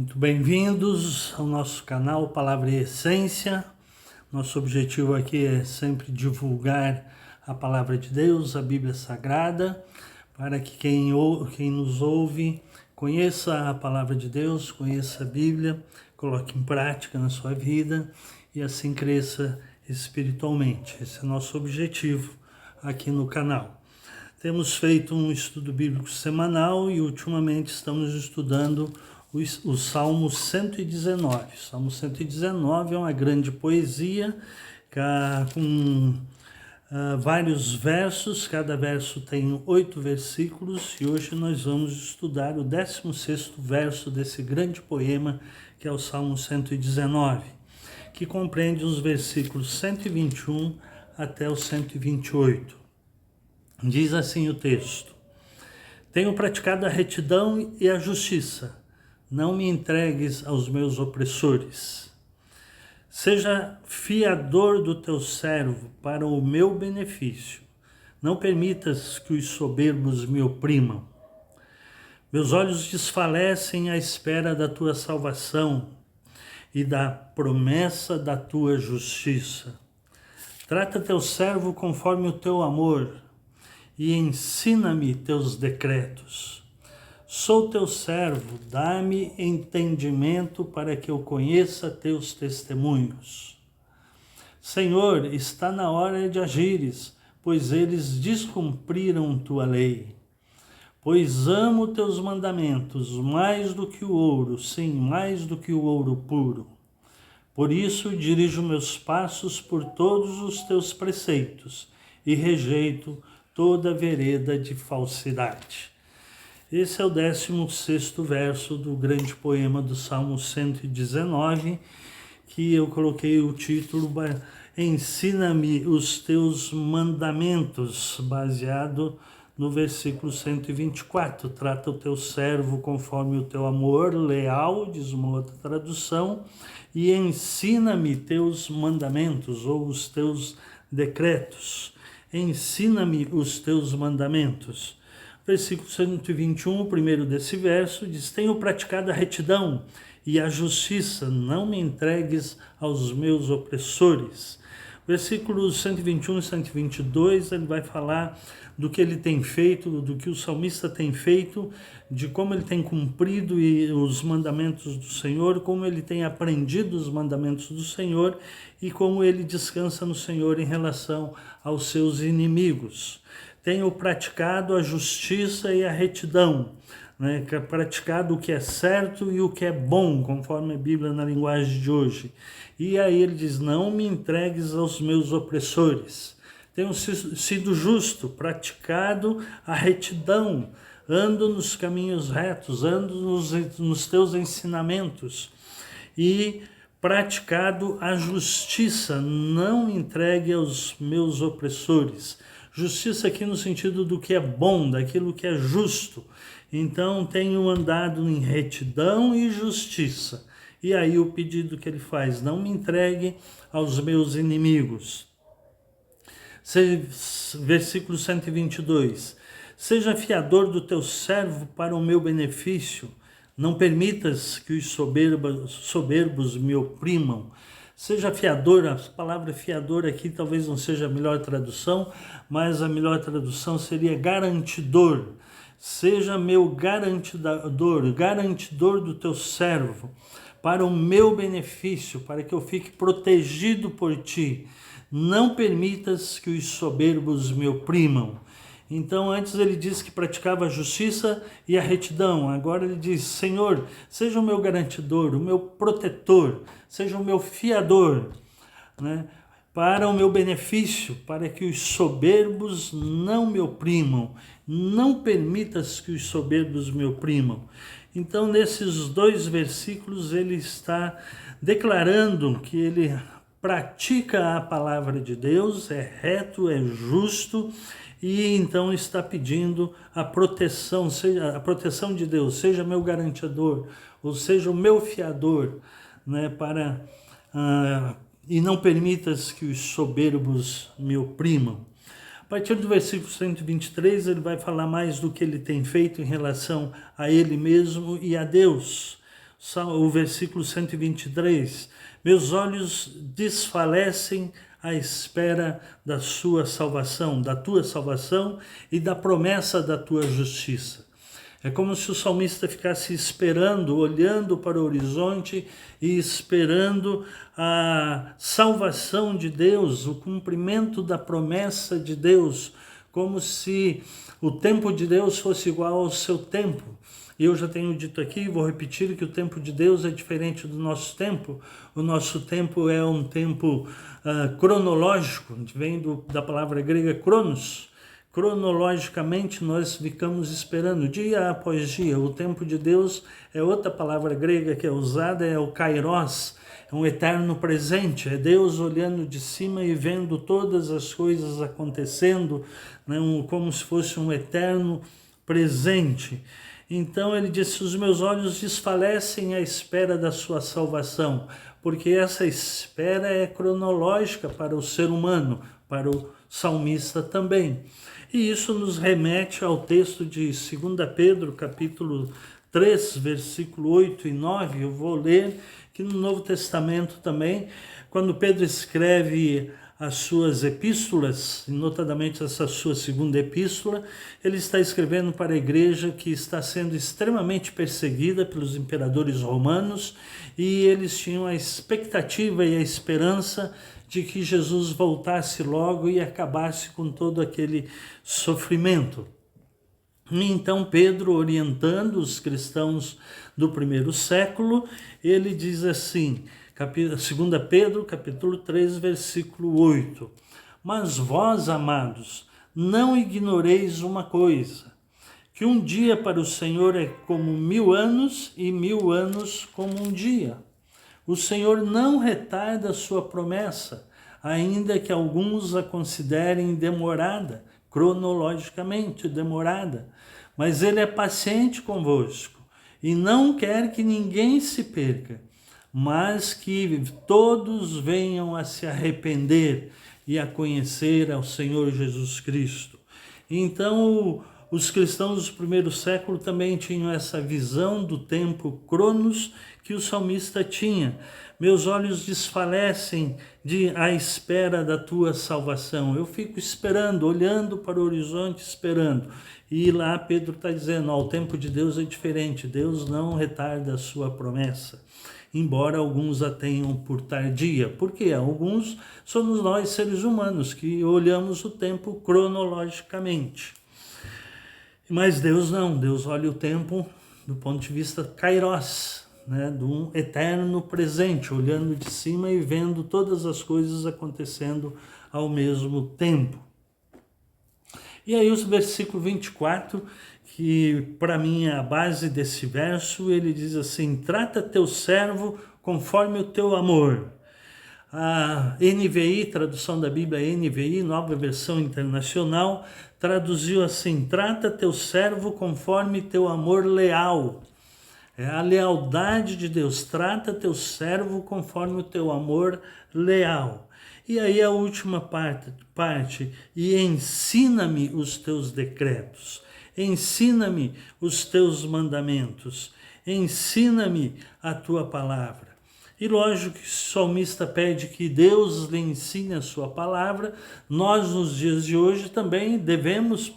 Muito bem-vindos ao nosso canal Palavra e Essência. Nosso objetivo aqui é sempre divulgar a Palavra de Deus, a Bíblia Sagrada, para que quem nos ouve conheça a Palavra de Deus, conheça a Bíblia, coloque em prática na sua vida e assim cresça espiritualmente. Esse é o nosso objetivo aqui no canal. Temos feito um estudo bíblico semanal e ultimamente estamos estudando o Salmo 119. O Salmo 119 é uma grande poesia com vários versos, cada verso tem 8 versículos e hoje nós vamos estudar o 16º verso desse grande poema que é o Salmo 119, que compreende os versículos 121 até o 128. Diz assim o texto: Tenho praticado a retidão e a justiça, não me entregues aos meus opressores. Seja fiador do teu servo para o meu benefício. Não permitas que os soberbos me oprimam. Meus olhos desfalecem à espera da tua salvação e da promessa da tua justiça. Trata teu servo conforme o teu amor e ensina-me teus decretos. Sou teu servo, dá-me entendimento para que eu conheça teus testemunhos. Senhor, está na hora de agires, pois eles descumpriram tua lei. Pois amo teus mandamentos mais do que o ouro, sim, mais do que o ouro puro. Por isso dirijo meus passos por todos os teus preceitos e rejeito toda vereda de falsidade. Esse é o 16º verso do grande poema do Salmo 119, que eu coloquei o título Ensina-me os teus mandamentos, baseado no versículo 124. Trata o teu servo conforme o teu amor, leal, diz uma outra tradução, e ensina-me teus mandamentos ou os teus decretos. Ensina-me os teus mandamentos. Versículo 121, o primeiro desse verso, diz: Tenho praticado a retidão e a justiça, não me entregues aos meus opressores. Versículos 121 e 122, ele vai falar do que ele tem feito, do que o salmista tem feito, de como ele tem cumprido os mandamentos do Senhor, como ele tem aprendido os mandamentos do Senhor e como ele descansa no Senhor em relação aos seus inimigos. Tenho praticado a justiça e a retidão, né? Praticado o que é certo e o que é bom, conforme a Bíblia na linguagem de hoje. E aí ele diz: não me entregues aos meus opressores. Tenho sido justo, praticado a retidão, ando nos caminhos retos, ando nos teus ensinamentos e praticado a justiça, não me entregue aos meus opressores. Justiça aqui no sentido do que é bom, daquilo que é justo. Então, tenho andado em retidão e justiça. E aí o pedido que ele faz: não me entregue aos meus inimigos. Versículo 122. Seja fiador do teu servo para o meu benefício. Não permitas que os soberbos me oprimam. Seja fiador, a palavra fiador aqui talvez não seja a melhor tradução, mas a melhor tradução seria garantidor. Seja meu garantidor do teu servo, para o meu benefício, para que eu fique protegido por ti. Não permitas que os soberbos me oprimam. Então, antes ele disse que praticava a justiça e a retidão. Agora ele diz: Senhor, seja o meu garantidor, o meu protetor, seja o meu fiador, né? Para o meu benefício, para que os soberbos não me oprimam. Não permitas que os soberbos me oprimam. Então, nesses 2 versículos, ele está declarando que ele pratica a palavra de Deus, é reto, é justo, e então está pedindo a proteção, seja a proteção de Deus, seja meu garantidor, ou seja o meu fiador, né, e não permitas que os soberbos me oprimam. A partir do versículo 123, ele vai falar mais do que ele tem feito em relação a ele mesmo e a Deus. o versículo 123. Meus olhos desfalecem à espera da sua salvação, da tua salvação e da promessa da tua justiça. É como se o salmista ficasse esperando, olhando para o horizonte e esperando a salvação de Deus, o cumprimento da promessa de Deus, como se o tempo de Deus fosse igual ao seu tempo. E eu já tenho dito aqui, vou repetir, que o tempo de Deus é diferente do nosso tempo. O nosso tempo é um tempo cronológico, vem da palavra grega cronos. Cronologicamente nós ficamos esperando dia após dia. O tempo de Deus é outra palavra grega que é usada, é o kairos, é um eterno presente, é Deus olhando de cima e vendo todas as coisas acontecendo, né, como se fosse um eterno presente. Então ele disse, os meus olhos desfalecem à espera da sua salvação, porque essa espera é cronológica para o ser humano, para o salmista também. E isso nos remete ao texto de 2 Pedro, capítulo 3, versículo 8 e 9. Eu vou ler que no Novo Testamento também, quando Pedro escreve as suas epístolas, notadamente essa sua segunda epístola, ele está escrevendo para a igreja que está sendo extremamente perseguida pelos imperadores romanos, e eles tinham a expectativa e a esperança de que Jesus voltasse logo e acabasse com todo aquele sofrimento. Então Pedro, orientando os cristãos do primeiro século, ele diz assim, 2 Pedro, capítulo 3, versículo 8. Mas vós, amados, não ignoreis uma coisa, que um dia para o Senhor é como 1000 anos e 1000 anos como um dia. O Senhor não retarda a sua promessa, ainda que alguns a considerem demorada, cronologicamente demorada, mas ele é paciente convosco e não quer que ninguém se perca, mas que todos venham a se arrepender e a conhecer ao Senhor Jesus Cristo. Então, os cristãos do primeiro século também tinham essa visão do tempo cronos que o salmista tinha. Meus olhos desfalecem à espera da tua salvação. Eu fico esperando, olhando para o horizonte, esperando. E lá Pedro está dizendo, o tempo de Deus é diferente. Deus não retarda a sua promessa, embora alguns a tenham por tardia. Porque alguns somos nós, seres humanos, que olhamos o tempo cronologicamente. Mas Deus não, Deus olha o tempo do ponto de vista kairos, né, de um eterno presente, olhando de cima e vendo todas as coisas acontecendo ao mesmo tempo. E aí o versículo 24, que para mim é a base desse verso, ele diz assim, trata teu servo conforme o teu amor. A NVI, tradução da Bíblia NVI, nova versão internacional, traduziu assim, trata teu servo conforme teu amor leal. É a lealdade de Deus, trata teu servo conforme o teu amor leal. E aí a última parte, e ensina-me os teus decretos, ensina-me os teus mandamentos, ensina-me a tua palavra. E lógico que o salmista pede que Deus lhe ensine a sua palavra. Nós, nos dias de hoje, também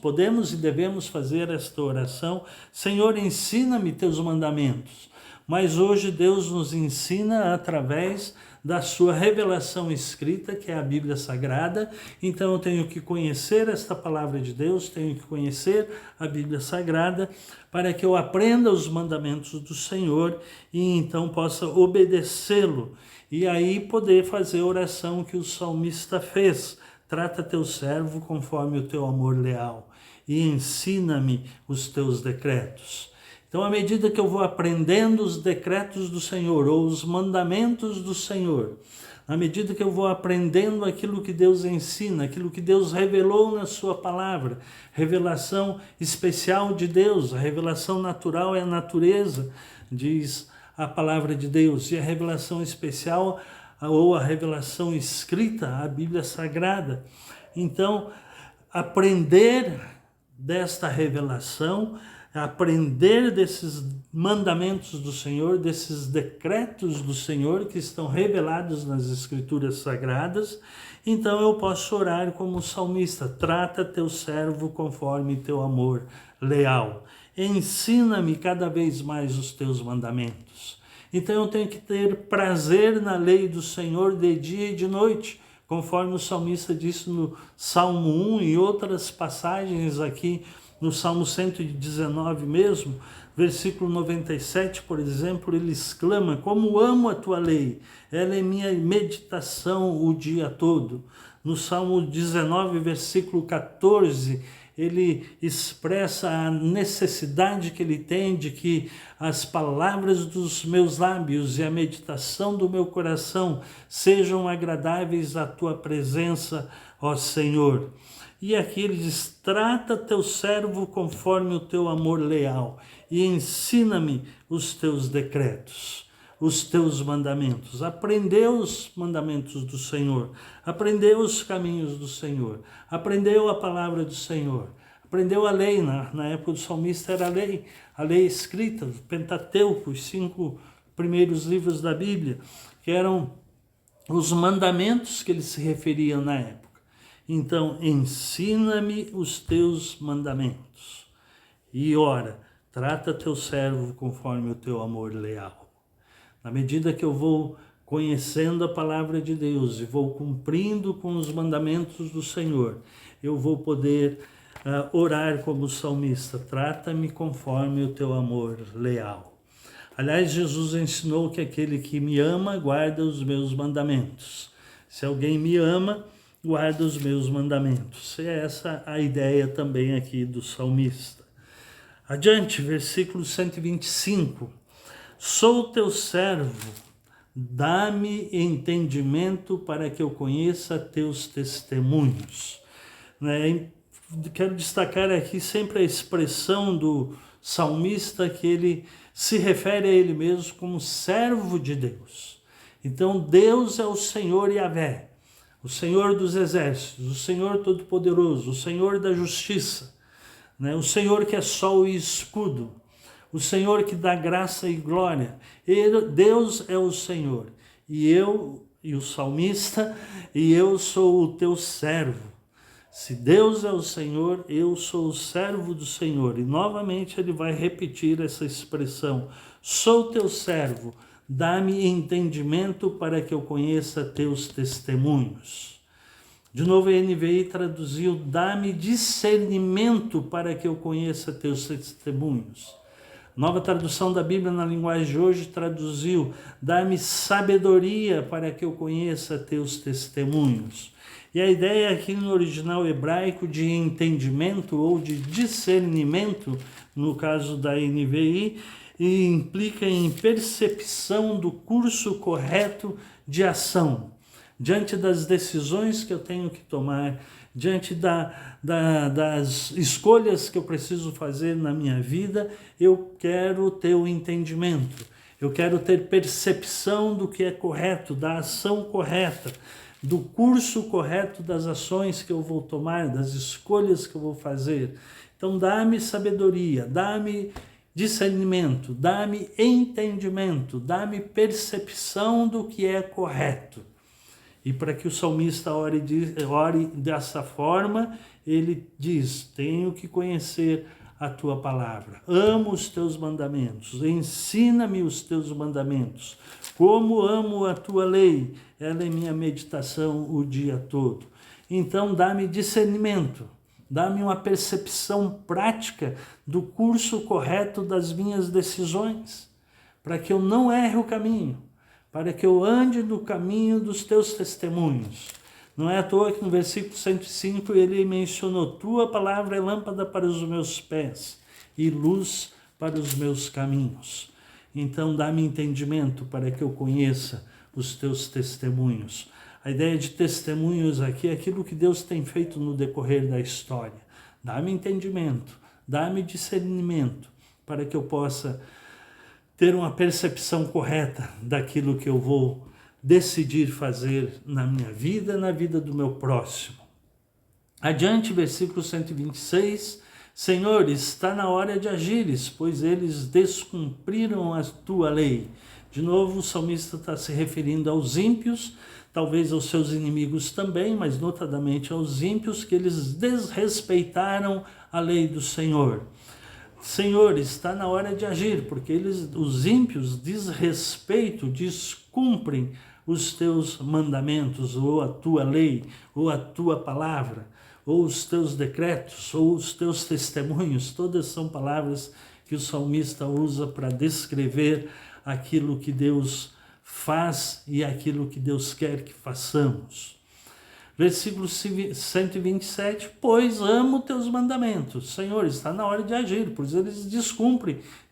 podemos e devemos fazer esta oração. Senhor, ensina-me teus mandamentos. Mas hoje Deus nos ensina através da sua revelação escrita, que é a Bíblia Sagrada. Então eu tenho que conhecer esta palavra de Deus, tenho que conhecer a Bíblia Sagrada, para que eu aprenda os mandamentos do Senhor e então possa obedecê-lo. E aí poder fazer a oração que o salmista fez. Trata teu servo conforme o teu amor leal e ensina-me os teus decretos. Então, à medida que eu vou aprendendo os decretos do Senhor, ou os mandamentos do Senhor, à medida que eu vou aprendendo aquilo que Deus ensina, aquilo que Deus revelou na sua palavra, revelação especial de Deus, a revelação natural é a natureza, diz a palavra de Deus, e a revelação especial, ou a revelação escrita, a Bíblia Sagrada. Então, aprender desta revelação aprender desses mandamentos do Senhor, desses decretos do Senhor que estão revelados nas Escrituras Sagradas, então eu posso orar como salmista: trata teu servo conforme teu amor leal. Ensina-me cada vez mais os teus mandamentos. Então eu tenho que ter prazer na lei do Senhor de dia e de noite, conforme o salmista disse no Salmo 1 e outras passagens aqui no Salmo 119 mesmo, versículo 97, por exemplo, ele exclama: como amo a tua lei, ela é minha meditação o dia todo. No Salmo 19, versículo 14, ele expressa a necessidade que ele tem de que as palavras dos meus lábios e a meditação do meu coração sejam agradáveis à tua presença, ó Senhor. E aqui ele diz: trata teu servo conforme o teu amor leal e ensina-me os teus decretos, os teus mandamentos. Aprendeu os mandamentos do Senhor, aprendeu os caminhos do Senhor, aprendeu a palavra do Senhor, aprendeu a lei. Na época do salmista era a lei escrita, o Pentateuco, os 5 primeiros livros da Bíblia, que eram os mandamentos que ele se referia na época. Então, ensina-me os teus mandamentos. E ora, trata teu servo conforme o teu amor leal. Na medida que eu vou conhecendo a palavra de Deus e vou cumprindo com os mandamentos do Senhor, eu vou poder orar como salmista: trata-me conforme o teu amor leal. Aliás, Jesus ensinou que aquele que me ama guarda os meus mandamentos. Se alguém me ama, guarda os meus mandamentos. É essa a ideia também aqui do salmista. Adiante, versículo 125. Sou teu servo, dá-me entendimento para que eu conheça teus testemunhos. Quero destacar aqui sempre a expressão do salmista, que ele se refere a ele mesmo como servo de Deus. Então Deus é o Senhor Yahvé, o Senhor dos exércitos, o Senhor Todo-Poderoso, o Senhor da justiça, o Senhor que é sol e escudo, o Senhor que dá graça e glória. Deus é o Senhor, e eu, e o salmista, e eu sou o teu servo. Se Deus é o Senhor, eu sou o servo do Senhor. E novamente ele vai repetir essa expressão: sou teu servo, dá-me entendimento para que eu conheça teus testemunhos. De novo, a NVI traduziu: dá-me discernimento para que eu conheça teus testemunhos. Nova tradução da Bíblia na linguagem de hoje traduziu: dá-me sabedoria para que eu conheça teus testemunhos. E a ideia aqui no original hebraico de entendimento ou de discernimento, no caso da NVI, implica em percepção do curso correto de ação, diante das decisões que eu tenho que tomar, diante das escolhas que eu preciso fazer na minha vida. Eu quero ter o entendimento, eu quero ter percepção do que é correto, da ação correta, do curso correto das ações que eu vou tomar, das escolhas que eu vou fazer. Então dá-me sabedoria, dá-me discernimento, dá-me entendimento, dá-me percepção do que é correto. E para que o salmista ore dessa forma, ele diz: tenho que conhecer a tua palavra, amo os teus mandamentos, ensina-me os teus mandamentos, como amo a tua lei, ela é minha meditação o dia todo. Então dá-me discernimento, dá-me uma percepção prática do curso correto das minhas decisões, para que eu não erre o caminho, para que eu ande no caminho dos teus testemunhos. Não é à toa que no versículo 105 ele mencionou: tua palavra é lâmpada para os meus pés e luz para os meus caminhos. Então dá-me entendimento para que eu conheça os teus testemunhos. A ideia de testemunhos aqui é aquilo que Deus tem feito no decorrer da história. Dá-me entendimento, dá-me discernimento para que eu possa ter uma percepção correta daquilo que eu vou decidir fazer na minha vida, na vida do meu próximo. Adiante, versículo 126, Senhor, está na hora de agires, pois eles descumpriram a tua lei. De novo, o salmista está se referindo aos ímpios, talvez aos seus inimigos também, mas notadamente aos ímpios, que eles desrespeitaram a lei do Senhor. Senhor, está na hora de agir, porque os ímpios descumprem os teus mandamentos, ou a tua lei, ou a tua palavra, ou os teus decretos, ou os teus testemunhos. Todas são palavras que o salmista usa para descrever aquilo que Deus faz e aquilo que Deus quer que façamos. Versículo 127, pois amo teus mandamentos. Senhor, está na hora de agir, pois eles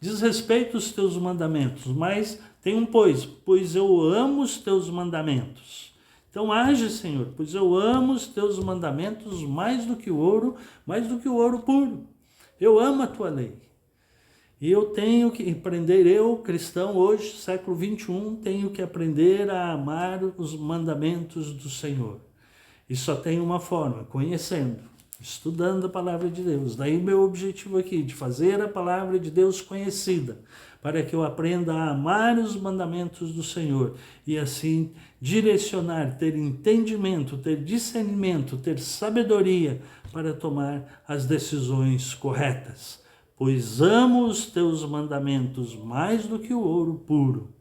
desrespeitam os teus mandamentos. Mas tem um pois eu amo os teus mandamentos. Então age, Senhor, pois eu amo os teus mandamentos mais do que o ouro puro. Eu amo a tua lei. E eu tenho que aprender, eu, cristão, hoje, século 21, tenho que aprender a amar os mandamentos do Senhor. E só tem uma forma, conhecendo, estudando a palavra de Deus. Daí meu objetivo aqui, de fazer a palavra de Deus conhecida, para que eu aprenda a amar os mandamentos do Senhor e assim direcionar, ter entendimento, ter discernimento, ter sabedoria para tomar as decisões corretas. Pois amo os teus mandamentos mais do que o ouro puro.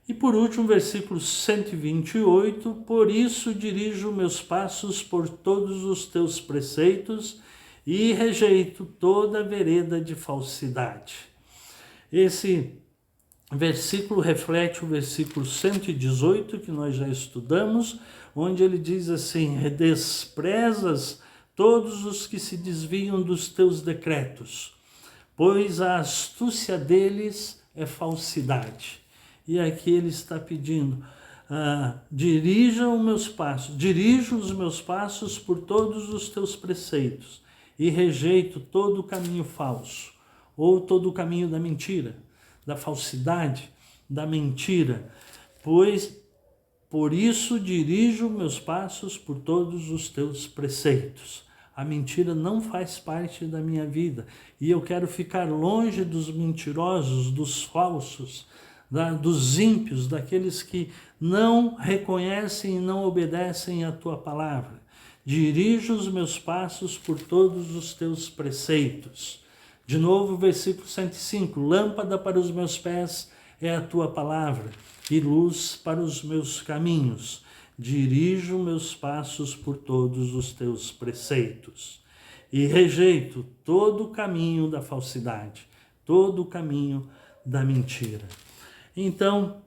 E por último, versículo 128, por isso dirijo meus passos por todos os teus preceitos e rejeito toda vereda de falsidade. Esse versículo reflete o versículo 118, que nós já estudamos, onde ele diz assim, desprezas todos os que se desviam dos teus decretos, pois a astúcia deles é falsidade. E aqui ele está pedindo, dirijo os meus passos por todos os teus preceitos e rejeito todo o caminho falso, ou todo o caminho da mentira, da falsidade, da mentira, pois por isso dirijo meus passos por todos os teus preceitos. A mentira não faz parte da minha vida e eu quero ficar longe dos mentirosos, dos falsos, dos ímpios, daqueles que não reconhecem e não obedecem à tua palavra. Dirijo os meus passos por todos os teus preceitos. De novo, versículo 105, lâmpada para os meus pés é a tua palavra e luz para os meus caminhos. Dirijo meus passos por todos os teus preceitos e rejeito todo o caminho da falsidade, todo o caminho da mentira. Então,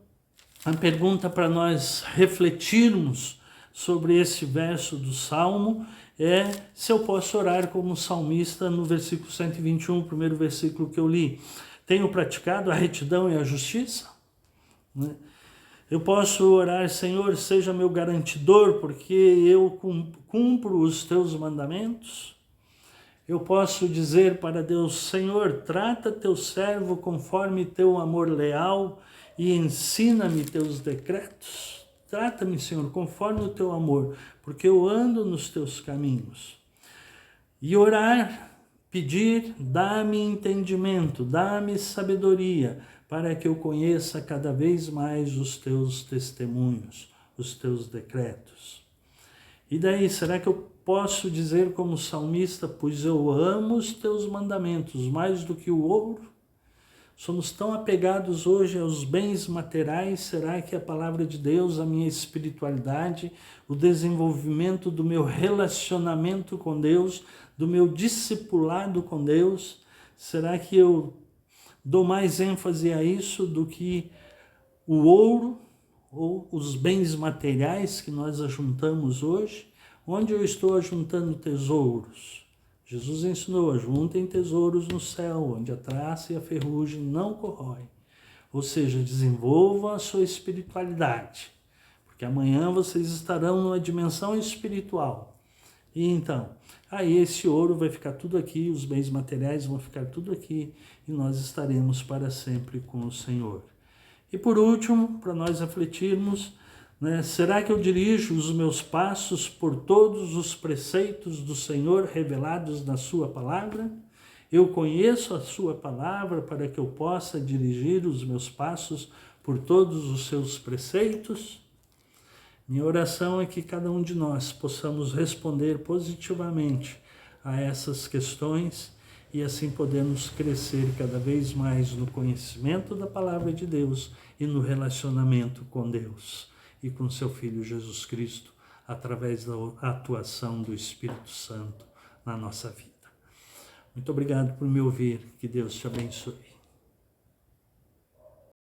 a pergunta para nós refletirmos sobre esse verso do Salmo é se eu posso orar como salmista no versículo 121, o primeiro versículo que eu li. Tenho praticado a retidão e a justiça? Eu posso orar, Senhor, seja meu garantidor, porque eu cumpro os teus mandamentos? Eu posso dizer para Deus, Senhor, trata teu servo conforme teu amor leal e ensina-me teus decretos. Trata-me, Senhor, conforme o teu amor, porque eu ando nos teus caminhos. E orar, pedir, dá-me entendimento, dá-me sabedoria, para que eu conheça cada vez mais os teus testemunhos, os teus decretos. E daí, será que eu posso dizer como salmista, pois eu amo os teus mandamentos mais do que o ouro? Somos tão apegados hoje aos bens materiais, será que a palavra de Deus, a minha espiritualidade, o desenvolvimento do meu relacionamento com Deus, do meu discipulado com Deus, será que eu dou mais ênfase a isso do que o ouro ou os bens materiais que nós ajuntamos hoje? Onde eu estou ajuntando tesouros? Jesus ensinou, ajuntem tesouros no céu, onde a traça e a ferrugem não corroem. Ou seja, desenvolvam a sua espiritualidade, porque amanhã vocês estarão numa dimensão espiritual. E então, aí esse ouro vai ficar tudo aqui, os bens materiais vão ficar tudo aqui, e nós estaremos para sempre com o Senhor. E por último, para nós refletirmos, né? Será que eu dirijo os meus passos por todos os preceitos do Senhor revelados na sua palavra? Eu conheço a sua palavra para que eu possa dirigir os meus passos por todos os seus preceitos? Minha oração é que cada um de nós possamos responder positivamente a essas questões e assim podemos crescer cada vez mais no conhecimento da palavra de Deus e no relacionamento com Deus e com seu Filho Jesus Cristo, através da atuação do Espírito Santo na nossa vida. Muito obrigado por me ouvir. Que Deus te abençoe.